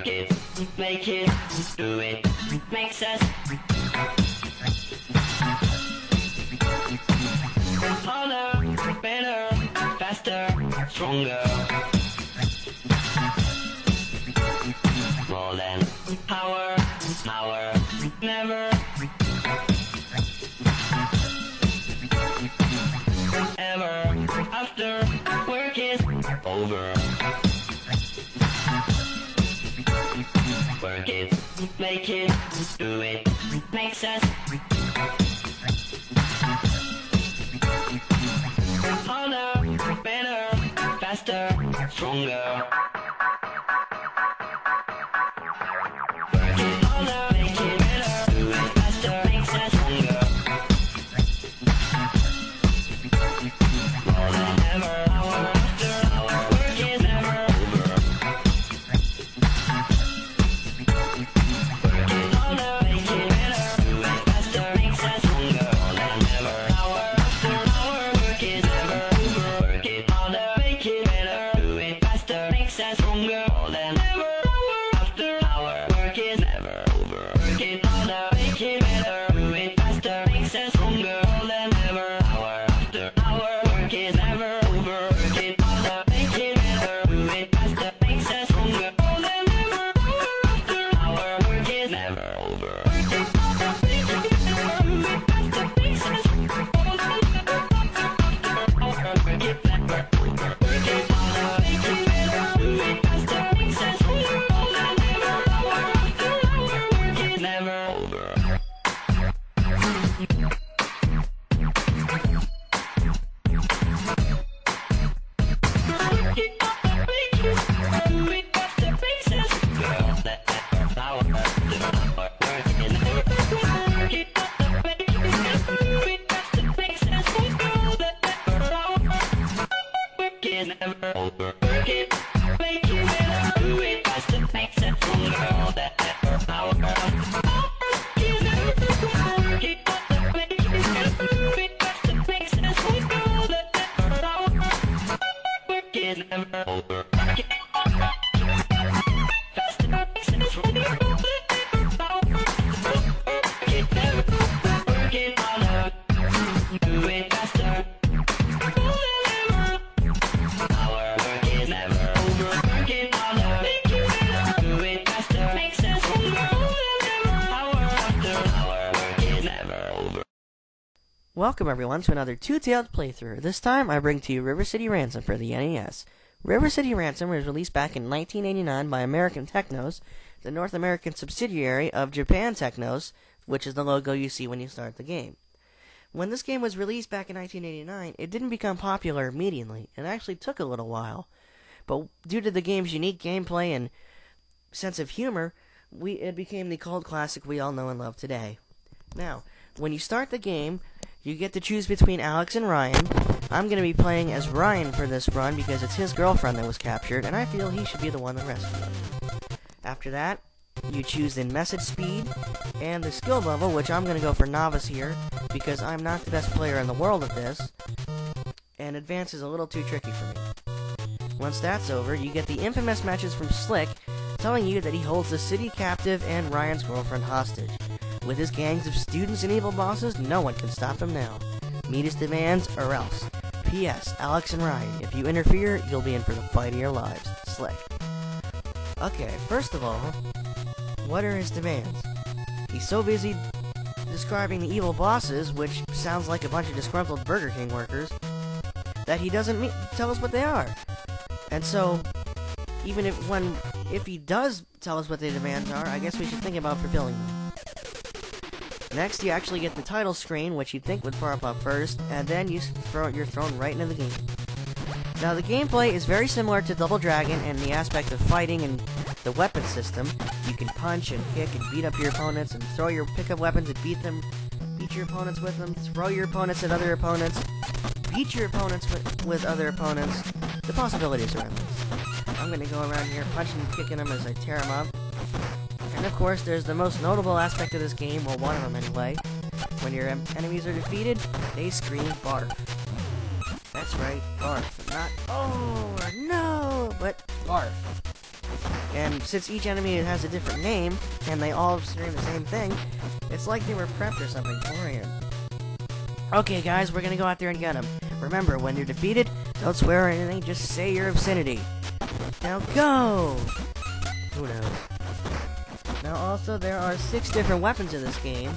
Work it, make it, do it, makes us harder, better, faster, stronger. More than power, power, never. Ever after work is over. Work it, make it, do it, makes us harder, better, faster, stronger. Work it harder, make it better, do it faster, makes us stronger. More than ever, hour after hour, work is never over. Work it harder, make it better, do it faster, makes us stronger. More than ever, hour after hour, work is never over. Work it harder, make it better, do it faster, makes us stronger. More than ever, hour after hour, work is never over. Work it harder, make it better, do it faster, makes us stronger. More than ever, hour after hour, work is never over. Work it harder, make it better, do it faster, makes us stronger. More than ever, hour after hour, work is never over. Work it harder, make it better, do it faster, makes us stronger. More than ever, hour after hour, work is never over. Work it harder, make it better, do it faster, makes us stronger. More than ever, hour after hour, work is never over. Never over. Work it, make it better, do it faster, makes it stronger. That ever power. Work it never over. Work it, make it better, do it faster, makes it stronger. That ever power. Work it never over. Work it faster, makes it stronger. That ever power. Work it never over. Work it harder, do it faster. Welcome everyone to another two-tailed playthrough. This time I bring to you River City Ransom for the NES. River City Ransom was released back in 1989 by American Technos, the North American subsidiary of Japan Technos, which is the logo you see when you start the game. When this game was released back in 1989, it didn't become popular immediately. It actually took a little while. But due to the game's unique gameplay and sense of humor, it became the cult classic we all know and love today. Now, when you start the game, you get to choose between Alex and Ryan. I'm going to be playing as Ryan for this run because it's his girlfriend that was captured, and I feel he should be the one that rescued her. After that, you choose the message speed and the skill level, which I'm going to go for novice here because I'm not the best player in the world at this, and advanced is a little too tricky for me. Once that's over, you get the infamous message from Slick telling you that he holds the city captive and Ryan's girlfriend hostage. With his gangs of students and evil bosses, no one can stop him now. Meet his demands or else. P.S. Alex and Ryan, if you interfere, you'll be in for the fight of your lives. Slick. Okay, first of all, what are his demands? He's so busy describing the evil bosses, which sounds like a bunch of disgruntled Burger King workers, that he doesn't tell us what they are. And so, even if he does tell us what the demands are, I guess we should think about fulfilling them. Next, you actually get the title screen, which you'd think would pop up first, and then you're thrown right into the game. Now, the gameplay is very similar to Double Dragon in the aspect of fighting and the weapon system. You can punch and kick and beat up your opponents and pick up weapons and beat your opponents with them, throw your opponents at other opponents, beat your opponents with other opponents. The possibilities are endless. I'm going to go around here punching and kicking them as I tear them up. And of course, there's the most notable aspect of this game, or one of them anyway. When your enemies are defeated, they scream barf. That's right, barf. Not, oh, or no, but barf. And since each enemy has a different name, and they all scream the same thing, it's like they were prepped or something for you. Okay, guys, we're gonna go out there and get them. Remember, when you're defeated, don't swear or anything, just say your obscenity. Now go! Who knows? Now, also, there are 6 different weapons in this game.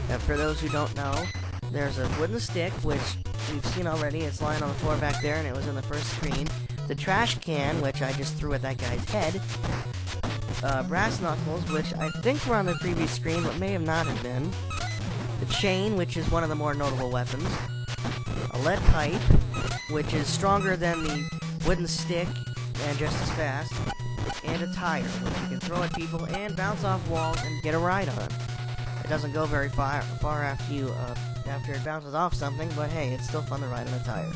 And for those who don't know, there's a wooden stick, which we've seen already. It's lying on the floor back there, and it was in the first screen. The trash can, which I just threw at that guy's head. Brass knuckles, which I think were on the previous screen, but may have not have been. The chain, which is one of the more notable weapons. A lead pipe, which is stronger than the wooden stick and just as fast. And a tire, which you can throw at people and bounce off walls and get a ride on. It doesn't go very far after it bounces off something, but hey, it's still fun to ride on a tire.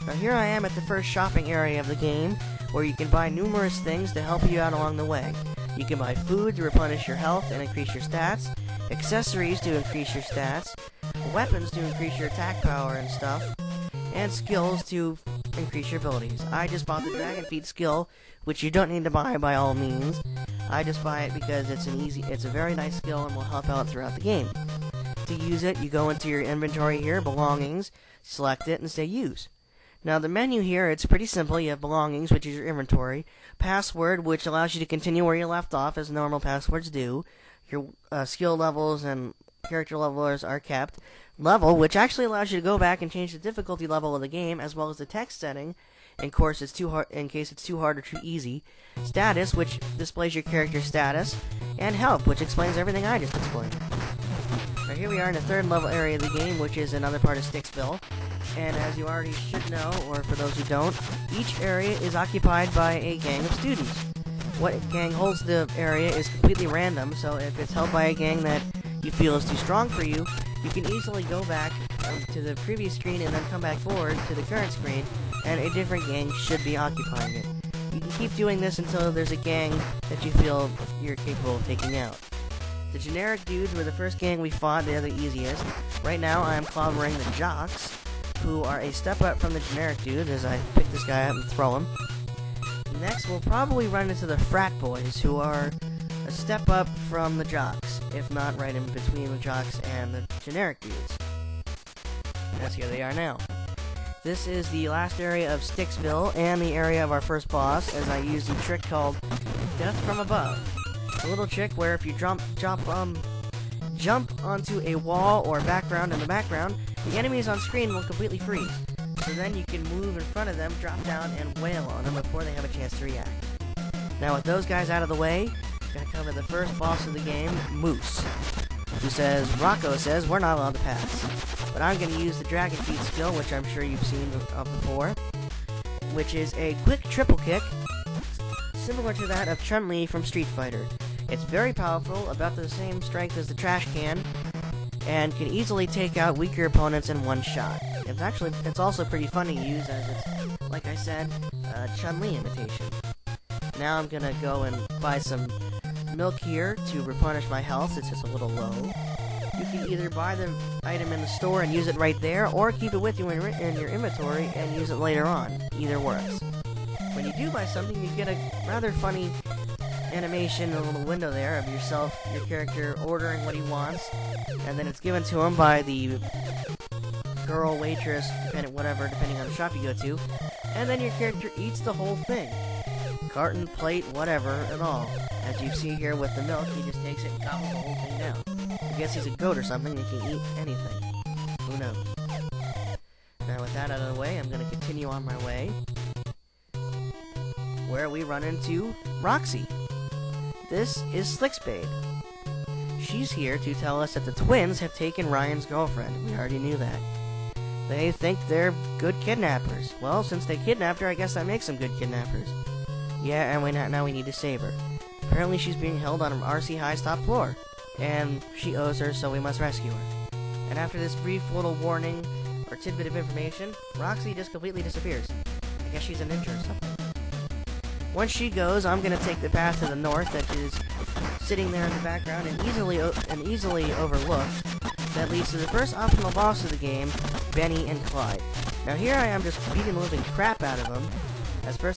Now here I am at the first shopping area of the game, where you can buy numerous things to help you out along the way. You can buy food to replenish your health and increase your stats, accessories to increase your stats, weapons to increase your attack power and stuff, and skills to increase your abilities. I just bought the Dragon Feet skill, which you don't need to buy by all means. I just buy it because it's a very nice skill and will help out throughout the game. To use it, you go into your inventory here, belongings, select it, and say use. Now the menu here, it's pretty simple. You have belongings, which is your inventory, password, which allows you to continue where you left off, as normal passwords do. Your skill levels and character levelers are kept. Level, which actually allows you to go back and change the difficulty level of the game, as well as the text setting, in case it's too hard or too easy. Status, which displays your character's status, and help, which explains everything I just explained. Now here we are in the 3rd level area of the game, which is another part of Sticksville. And as you already should know, or for those who don't, each area is occupied by a gang of students. What gang holds the area is completely random, so if it's held by a gang that you feel is too strong for you, you can easily go back to the previous screen and then come back forward to the current screen, and a different gang should be occupying it. You can keep doing this until there's a gang that you feel you're capable of taking out. The generic dudes were the first gang we fought, they're the easiest. Right now I am clobbering the jocks, who are a step up from the generic dudes, as I pick this guy up and throw him. Next, we'll probably run into the frat boys, who are a step up from the jocks, if not right in between the jocks and the generic dudes. Yes, here they are now. This is the last area of Sticksville, and the area of our first boss, as I use the trick called Death from Above. A little trick where if you jump onto a wall or background in the background, the enemies on screen will completely freeze. So then you can move in front of them, drop down, and wail on them before they have a chance to react. Now with those guys out of the way, I'm going to cover the first boss of the game, Moose, who says, Rocco says, we're not allowed to pass. But I'm going to use the Dragon Feet skill, which I'm sure you've seen before, which is a quick triple kick, similar to that of Chun-Li from Street Fighter. It's very powerful, about the same strength as the trash can, and can easily take out weaker opponents in one shot. It's also pretty fun to use, as it's, like I said, a Chun-Li imitation. Now I'm gonna go and buy some milk here to replenish my health, it's just a little low. You can either buy the item in the store and use it right there, or keep it with you in your inventory and use it later on. Either works. When you do buy something, you get a rather funny animation in a little window there of your character ordering what he wants, and then it's given to him by the girl, waitress, depending on the shop you go to, and then your character eats the whole thing. Carton, plate, whatever, and all. As you see here with the milk, he just takes it and gobbles the whole thing down. I guess he's a goat or something and can eat anything. Who knows? Now with that out of the way, I'm going to continue on my way, where we run into Roxy. This is Slickspade. She's here to tell us that the twins have taken Ryan's girlfriend. We already knew that. They think they're good kidnappers. Well, since they kidnapped her, I guess that makes them good kidnappers. Yeah, and now we need to save her. Apparently she's being held on RC High's top floor, and she owes her, so we must rescue her. And after this brief little warning, or tidbit of information, Roxy just completely disappears. I guess she's a ninja or something. Once she goes, I'm going to take the path to the north that is sitting there in the background and easily overlooked, that leads to the first optional boss of the game, Benny and Clyde. Now here I am just beating the living crap out of them, as first